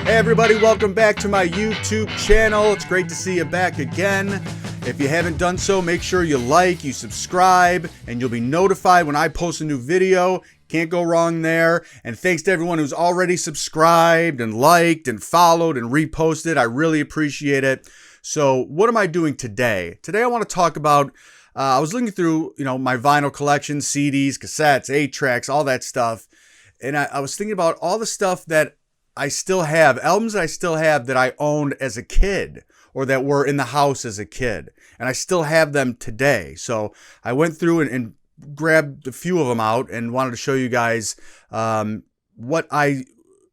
Hey everybody, welcome back to my YouTube channel. It's great to see you back again. If you haven't done so, make sure you like, you subscribe, and you'll be notified when I post a new video. Can't go wrong there. And thanks to everyone who's already subscribed and liked and followed and reposted. I really appreciate it. So what am I doing today? Today I want to talk about, I was looking through, my vinyl collection, CDs, cassettes, 8-tracks, all that stuff. And I was thinking about all the stuff that I still have, albums that I still have that I owned as a kid or that were in the house as a kid. And I still have them today. So I went through and grabbed a few of them out and wanted to show you guys what I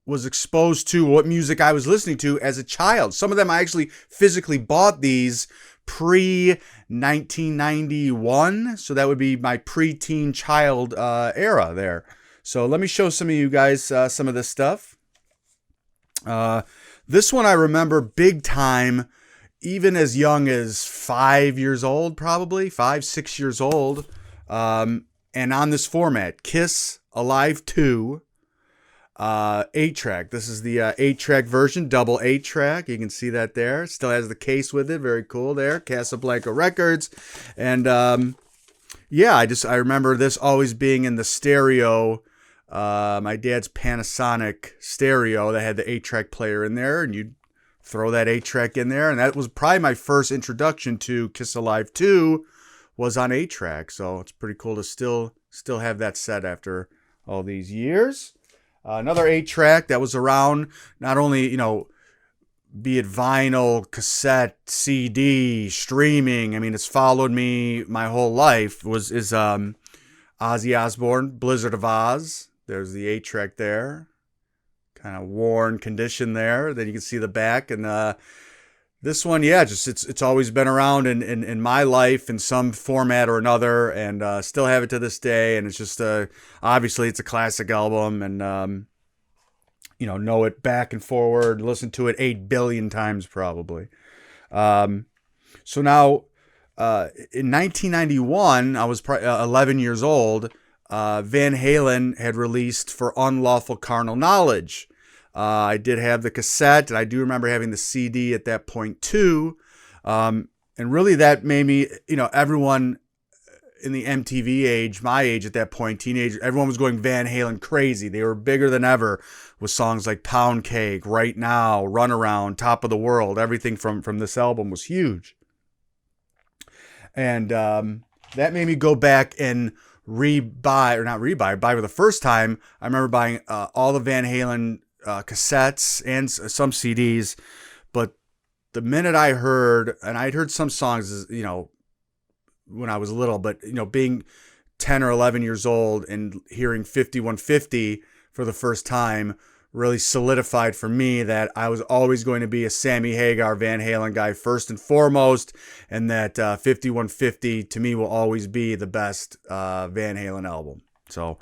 was exposed to, what music I was listening to as a child. Some of them I actually physically bought these pre-1991. So that would be my pre-teen child era there. So let me show some of you guys some of this stuff. This one I remember big time, even as young as 5 years old, probably 5-6 years old. And on this format, Kiss Alive 2, 8-track. This is the 8-track version, double 8-track. You can see that there. Still has the case with it. Very cool there. Casablanca Records. And yeah, I remember this always being in the stereo. My dad's Panasonic stereo that had the 8-track player in there, and you'd throw that 8-track in there, and that was probably my first introduction to Kiss Alive 2 was on 8-track. So it's pretty cool to still have that set after all these years. Another 8-track that was around, not only be it vinyl, cassette, CD, streaming. I mean, it's followed me my whole life. Is Ozzy Osbourne, Blizzard of Oz. There's the 8-track there. Kind of worn condition there. Then you can see the back. And this one, yeah, just it's always been around in my life in some format or another, and still have it to this day. And it's just obviously it's a classic album, and know it back and forward. Listen to it 8 billion times probably. So now in 1991, I was 11 years old. Van Halen had released For Unlawful Carnal Knowledge. I did have the cassette, and I do remember having the CD at that point too. And really that made me, everyone in the MTV age, my age at that point, teenager, everyone was going Van Halen crazy. They were bigger than ever with songs like Pound Cake, Right Now, Run Around, Top of the World. Everything from this album was huge. And that made me go back and buy for the first time. I remember buying all the Van Halen cassettes and some CDs. But the minute I heard, and I'd heard some songs, when I was little, but, being 10 or 11 years old and hearing 5150 for the first time really solidified for me that I was always going to be a Sammy Hagar Van Halen guy first and foremost, and that 5150 to me will always be the best Van Halen album. So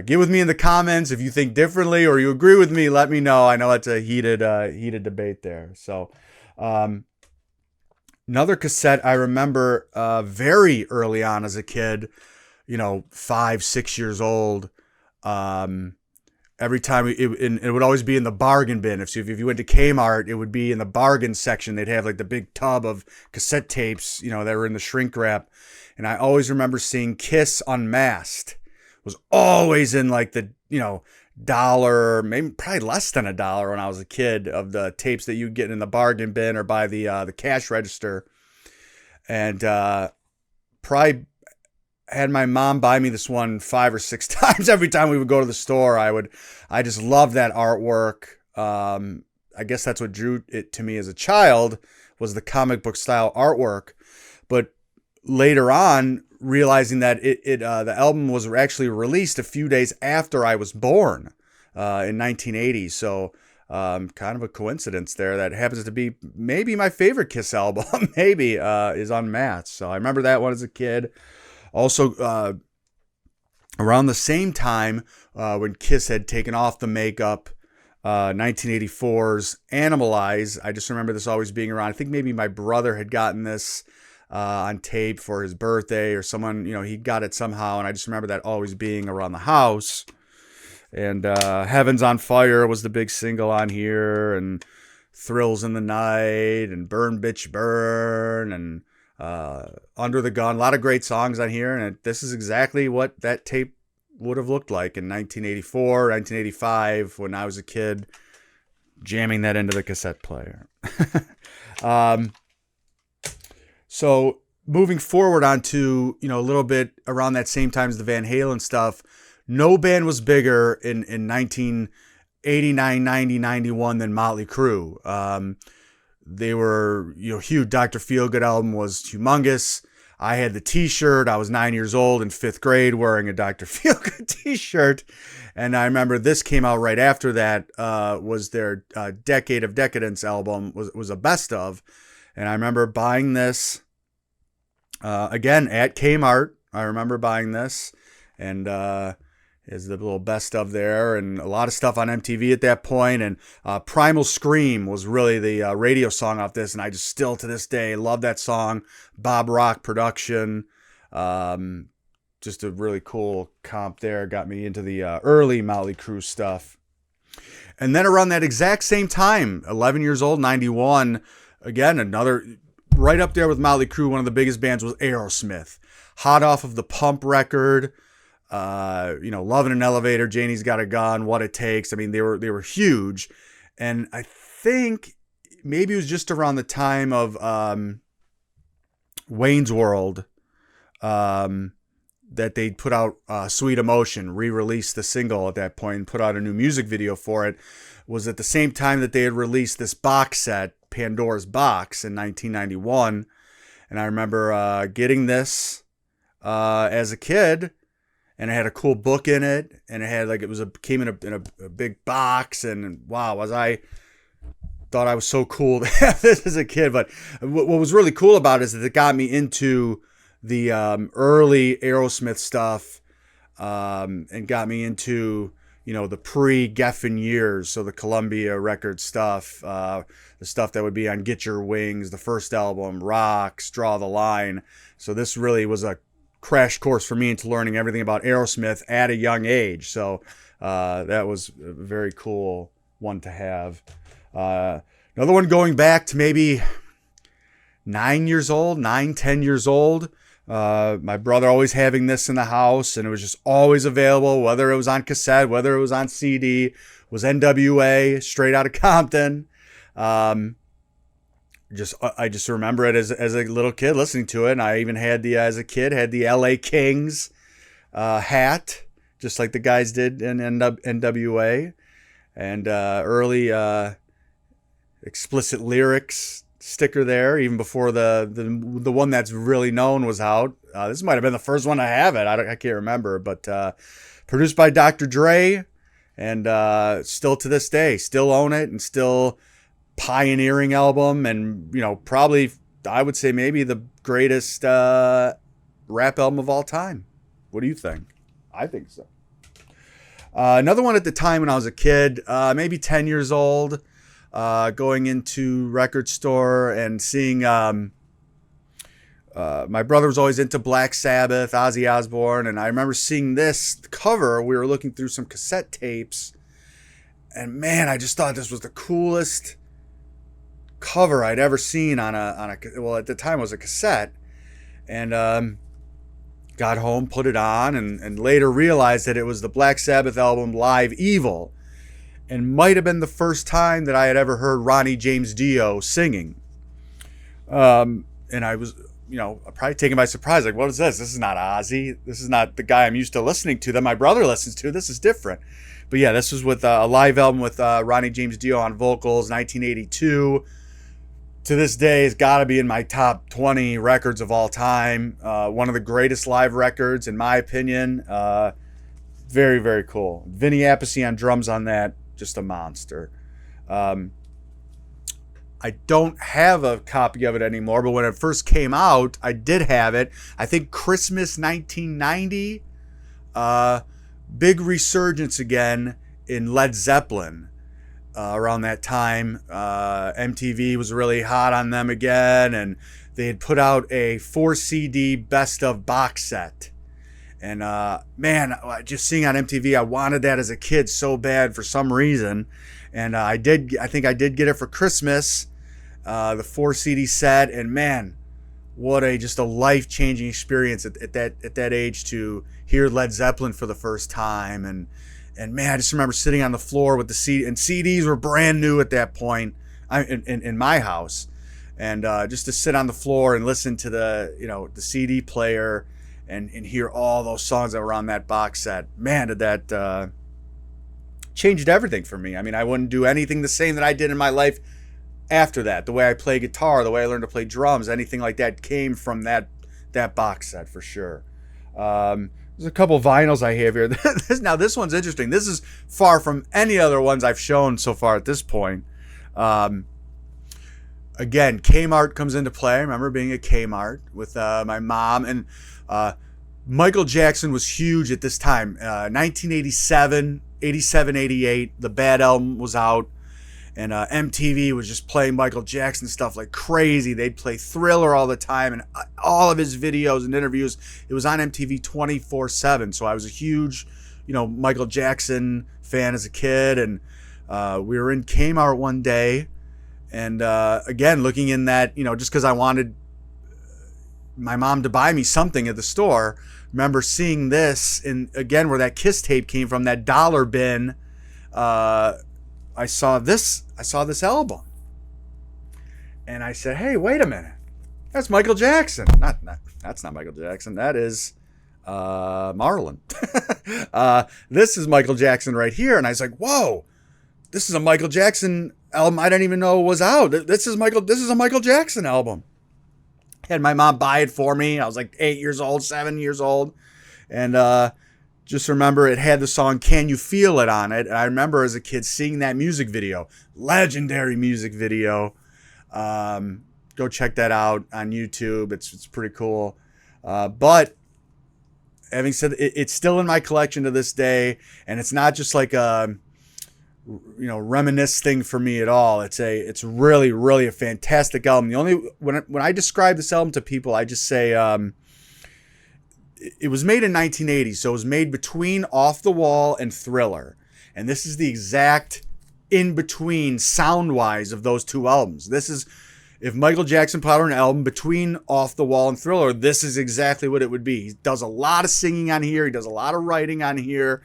get with me in the comments if you think differently or you agree with me. Let me know. I know it's a heated debate there. So another cassette I remember very early on as a kid, 5-6 years old. Every time it would always be in the bargain bin. If you went to Kmart, it would be in the bargain section. They'd have like the big tub of cassette tapes, that were in the shrink wrap. And I always remember seeing Kiss Unmasked. It was always in like the, dollar, maybe probably less than $1 when I was a kid, of the tapes that you'd get in the bargain bin or by the cash register. And probably had my mom buy me this one 5 or 6 times every time we would go to the store. I just loved that artwork. I guess that's what drew it to me as a child, was the comic book style artwork. But later on, realizing that the album was actually released a few days after I was born in 1980. So kind of a coincidence there. That happens to be maybe my favorite Kiss album, maybe, is Unmasked. So I remember that one as a kid. Also, around the same time when Kiss had taken off the makeup, 1984's Animalize. I just remember this always being around. I think maybe my brother had gotten this on tape for his birthday, or someone, he got it somehow. And I just remember that always being around the house. And Heaven's on Fire was the big single on here, and Thrills in the Night, and Burn Bitch Burn, and Under the Gun. A lot of great songs on here, and this is exactly what that tape would have looked like in 1984, 1985 when I was a kid, jamming that into the cassette player. So moving forward onto, a little bit around that same time as the Van Halen stuff, no band was bigger in 1989, 90, 91 than Motley Crue. They were, huge. Dr. Feelgood album was humongous. I had the t-shirt. I was 9 years old in 5th grade wearing a Dr. Feelgood t-shirt. And I remember this came out right after that, was their Decade of Decadence album, was a best of. And I remember buying this, again, at Kmart. I remember buying this, and is the little best of there, and a lot of stuff on MTV at that point. And Primal Scream was really the radio song off this, and I just still to this day love that song. Bob Rock production, just a really cool comp there. Got me into the early Motley Crue stuff. And then around that exact same time, 11 years old, 91, again, another right up there with Motley Crue, one of the biggest bands was Aerosmith. Hot off of the Pump record. Love in an Elevator, Janie's Got a Gun, What It Takes. I mean, they were huge. And I think maybe it was just around the time of Wayne's World that they put out Sweet Emotion, re-released the single at that point, and put out a new music video for it. Was at the same time that they had released this box set, Pandora's Box, in 1991. And I remember getting this as a kid. And it had a cool book in it, and it had came in a big box, and wow, thought I was so cool to have this as a kid. But what was really cool about it is that it got me into the early Aerosmith stuff, and got me into the pre-Geffen years, so the Columbia record stuff, the stuff that would be on Get Your Wings, the first album, Rocks, Draw the Line. So this really was a crash course for me into learning everything about Aerosmith at a young age. So that was a very cool one to have. Another one going back to maybe 10 years old. My brother always having this in the house, and it was just always available, whether it was on cassette, whether it was on CD, was NWA, Straight Outta Compton. I just remember it as a little kid listening to it, and I even had as a kid had the LA Kings hat, just like the guys did in NWA, and early explicit lyrics sticker there, even before the one that's really known was out. This might have been the first one to have it. I can't remember, but produced by Dr. Dre, and still to this day, still own it, and still pioneering album, and probably I would say maybe the greatest rap album of all time. What do you think? I think so. Another one at the time when I was a kid, maybe 10 years old, going into record store and seeing my brother was always into Black Sabbath, Ozzy Osbourne, and I remember seeing this cover. We were looking through some cassette tapes, and man, I just thought this was the coolest cover I'd ever seen on a well, at the time it was a cassette. And got home, put it on, and later realized that it was the Black Sabbath album Live Evil, and might have been the first time that I had ever heard Ronnie James Dio singing. And I was probably taken by surprise, like, what is this? This is not Ozzy. This is not the guy I'm used to listening to, that my brother listens to. This is different. But yeah, this was with a live album with Ronnie James Dio on vocals, 1982. To this day, it's got to be in my top 20 records of all time. One of the greatest live records, in my opinion. Very, very cool. Vinny Appice on drums on that, just a monster. I don't have a copy of it anymore, but when it first came out, I did have it. I think Christmas 1990. Big resurgence again in Led Zeppelin. Around that time, MTV was really hot on them again, and they had put out a 4 CD best of box set, And man, just seeing on MTV, I wanted that as a kid so bad for some reason. And I did. I think I did get it for Christmas, the 4 CD set. And man, what a just a life changing experience at that age to hear Led Zeppelin for the first time. And man, I just remember sitting on the floor with the CD, and CDs were brand new at that point in my house. And just to sit on the floor and listen to the CD player and hear all those songs that were on that box set, man, did that changed everything for me. I mean, I wouldn't do anything the same that I did in my life after that. The way I play guitar, the way I learned to play drums, anything like that came from that box set for sure. There's a couple vinyls I have here. Now this one's interesting. This is far from any other ones I've shown so far at this point. Again, Kmart comes into play. I remember being at Kmart with my mom, and Michael Jackson was huge at this time. 1987, 87, 88, the Bad album was out, and MTV was just playing Michael Jackson stuff like crazy. They'd play Thriller all the time, and all of his videos and interviews, it was on MTV 24/7. So I was a huge, Michael Jackson fan as a kid, and we were in Kmart one day, and again, looking in that, just because I wanted my mom to buy me something at the store. Remember seeing this, and again, where that Kiss tape came from, that dollar bin. I saw this album, and I said, "Hey, wait a minute, that's Michael Jackson." That's not Michael Jackson. That is Marlon. This is Michael Jackson right here, and I was like, "Whoa, this is a Michael Jackson album I didn't even know was out. This is a Michael Jackson album." Had my mom buy it for me. I was like 8 years old, 7 years old. And just remember it had the song Can You Feel It on it. And I remember as a kid seeing that music video. Legendary music video. Go check that out on YouTube. It's pretty cool. But having said it's still in my collection to this day. And it's not just like a reminisce thing for me at all. It's really, really a fantastic album. When I describe this album to people, I just say it was made in 1980, so it was made between Off the Wall and Thriller, and this is the exact in between sound wise of those two albums. This is, if Michael Jackson put out an album between Off the Wall and Thriller, this is exactly what it would be. He does a lot of singing on here. He does a lot of writing on here,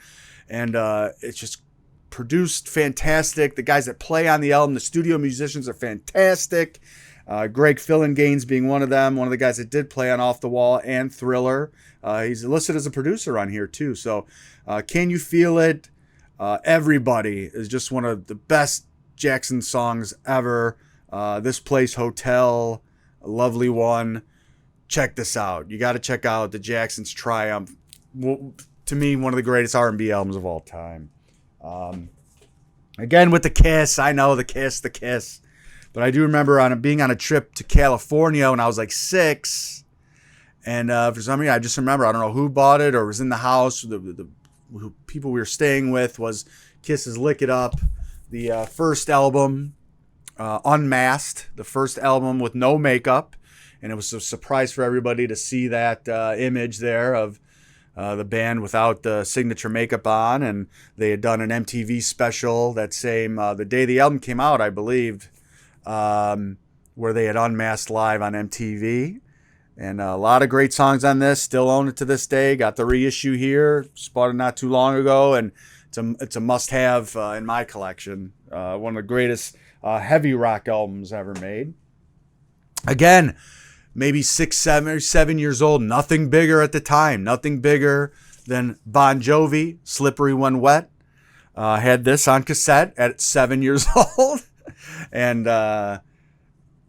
and it's just produced fantastic. The guys that play on the album, the studio musicians, are fantastic. Greg Fillinganes being one of them, one of the guys that did play on Off the Wall and Thriller. He's listed as a producer on here too. So Can You Feel It? Everybody is just one of the best Jackson songs ever. This Place Hotel, a lovely one. Check this out. You got to check out the Jackson's Triumph. To me, one of the greatest R&B albums of all time. Again with the Kiss, I know the Kiss, but I do remember being on a trip to California when I was like 6, and for some reason I just remember, I don't know who bought it or was in the house. The people we were staying with was Kiss's Lick It Up, the first album, unmasked, the first album with no makeup, and it was a surprise for everybody to see that image there of the band without the signature makeup on. And they had done an MTV special that same the day the album came out, I believe, where they had unmasked live on MTV. And a lot of great songs on this. Still own it to this day. Got the reissue here. Bought it not too long ago, and it's a must-have in my collection. One of the greatest heavy rock albums ever made. Again, maybe 6, 7 years old. Nothing bigger at the time. Nothing bigger than Bon Jovi, Slippery When Wet. Had this on cassette at 7 years old. And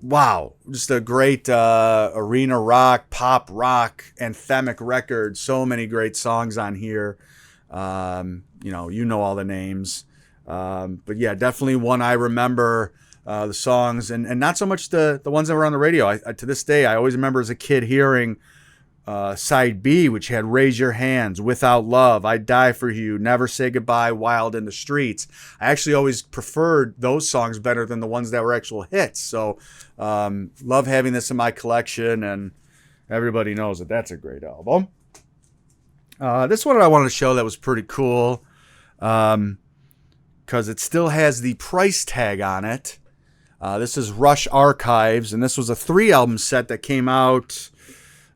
wow, just a great arena rock, pop rock, anthemic record. So many great songs on here. You know all the names. But yeah, definitely one I remember. The songs and not so much the ones that were on the radio. I to this day, I always remember as a kid hearing side B, which had Raise Your Hands, Without Love, I'd Die For You, Never Say Goodbye, Wild in the Streets. I actually always preferred those songs better than the ones that were actual hits. So love having this in my collection, and everybody knows that that's a great album. This one I wanted to show that was pretty cool because it still has the price tag on it. This is Rush Archives, and this was a 3-album set that came out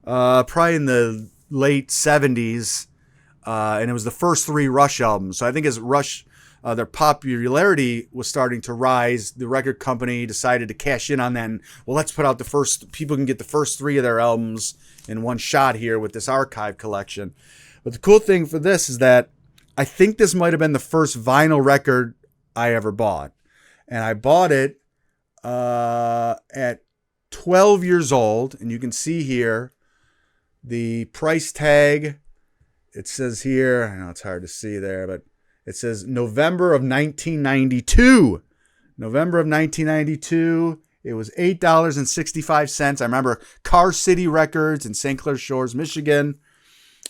probably in the late 70s, and it was the first 3 Rush albums. So I think as Rush, their popularity was starting to rise, the record company decided to cash in on that, and, well, let's put out the first, people can get the first 3 of their albums in one shot here with this archive collection. But the cool thing for this is that I think this might have been the first vinyl record I ever bought. And I bought it at 12 years old. And you can see here the price tag. It says here, I know it's hard to see there, but it says November of 1992. November of 1992. It was $8.65. I remember Car City Records in St. Clair Shores, Michigan.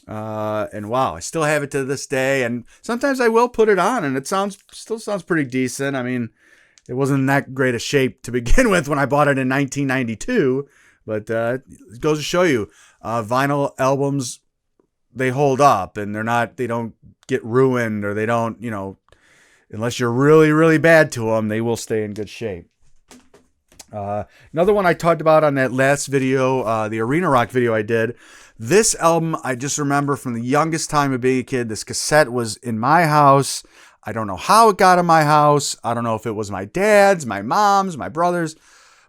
And wow, I still have it to this day. And sometimes I will put it on, and it still sounds pretty decent. I mean, it wasn't in that great a shape to begin with when I bought it in 1992. But it goes to show you, vinyl albums, they hold up, and they don't get ruined, or they don't, unless you're really, really bad to them, they will stay in good shape. Another one I talked about on that last video, the Arena Rock video I did. This album, I just remember from the youngest time of being a kid, this cassette was in my house. I don't know how it got in my house. I don't know if it was my dad's, my mom's, my brother's,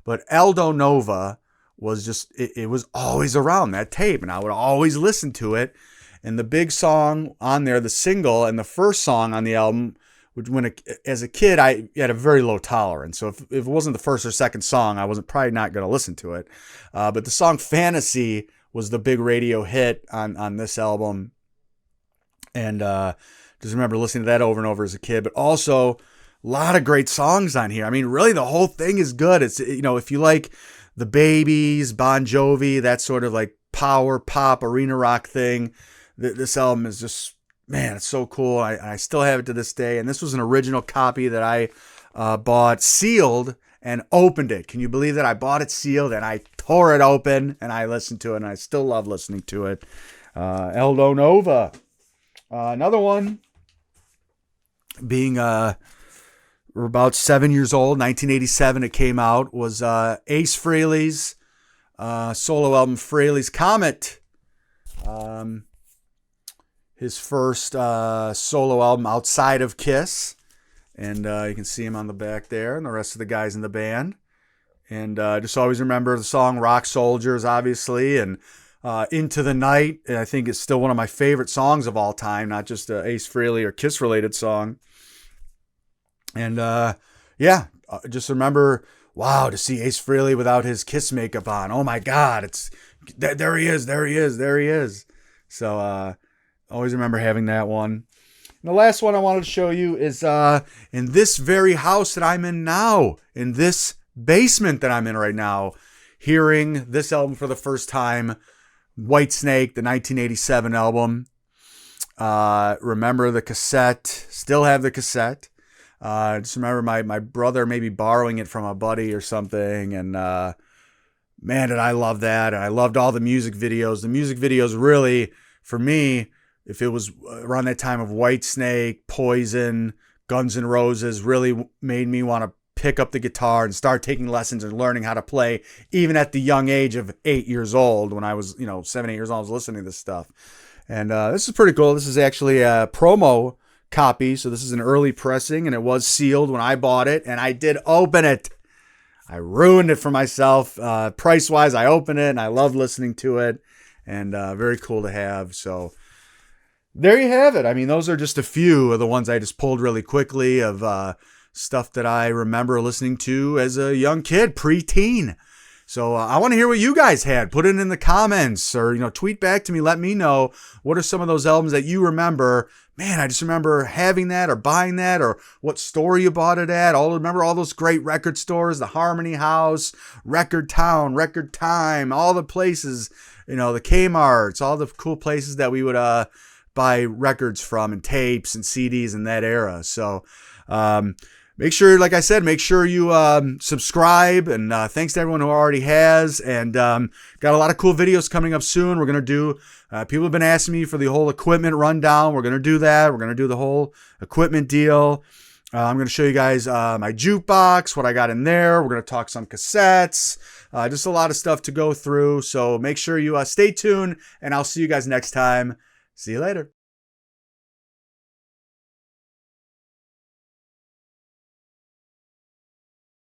but Aldo Nova was just, it was always around, that tape, and I would always listen to it. And the big song on there, the single, and the first song on the album, which as a kid, I had a very low tolerance. So if it wasn't the first or second song, I wasn't probably not going to listen to it. But the song Fantasy was the big radio hit on this album. And just remember listening to that over and over as a kid. But also, a lot of great songs on here. I mean, really, the whole thing is good. It's, if you like the Babies, Bon Jovi, that sort of like power pop, arena rock thing, this album is just, man, it's so cool. I still have it to this day. And this was an original copy that I bought sealed and opened it. Can you believe that? I bought it sealed and I tore it open and I listened to it, and I still love listening to it. Aldo Nova. Another one being we're about 7 years old, 1987 it came out, was Ace Frehley's solo album, Frehley's Comet. His first solo album outside of Kiss. And you can see him on the back there, and the rest of the guys in the band. And just always remember the song Rock Soldiers, obviously, and Into the Night. And I think it's still one of my favorite songs of all time, not just a Ace Frehley or Kiss-related song. And just remember, wow, to see Ace Frehley without his Kiss makeup on. Oh my God, there he is. So always remember having that one. And the last one I wanted to show you is in this very house that I'm in now, in this basement that I'm in right now, hearing this album for the first time, Whitesnake, the 1987 album. Remember the cassette, still have the cassette. Just remember my brother maybe borrowing it from a buddy or something, and man, did I love that. And I loved all the music videos. The music videos really, for me, if it was around that time of Whitesnake, Poison, Guns N' Roses, really made me want to pick up the guitar and start taking lessons and learning how to play, even at the young age of 8 years old. When I was, 7, 8 years old, I was listening to this stuff. And this is pretty cool. This is actually a promo copy. So this is an early pressing, and it was sealed when I bought it, and I did open it. I ruined it for myself. Price-wise, I opened it, and I love listening to it, and very cool to have. So there you have it. I mean, those are just a few of the ones I just pulled really quickly of stuff that I remember listening to as a young kid, pre-teen. So I want to hear what you guys had. Put it in the comments, or tweet back to me. Let me know what are some of those albums that you remember. Man, I just remember having that or buying that, or what store you bought it at. Remember all those great record stores, the Harmony House, Record Town, Record Time, all the places, the Kmarts, all the cool places that we would buy records from, and tapes and CDs in that era. So Make sure, like I said, make sure you subscribe. And thanks to everyone who already has. And got a lot of cool videos coming up soon. We're going to do, people have been asking me for the whole equipment rundown. We're going to do that. We're going to do the whole equipment deal. I'm going to show you guys my jukebox, what I got in there. We're going to talk some cassettes. Just a lot of stuff to go through. So make sure you stay tuned. And I'll see you guys next time. See you later.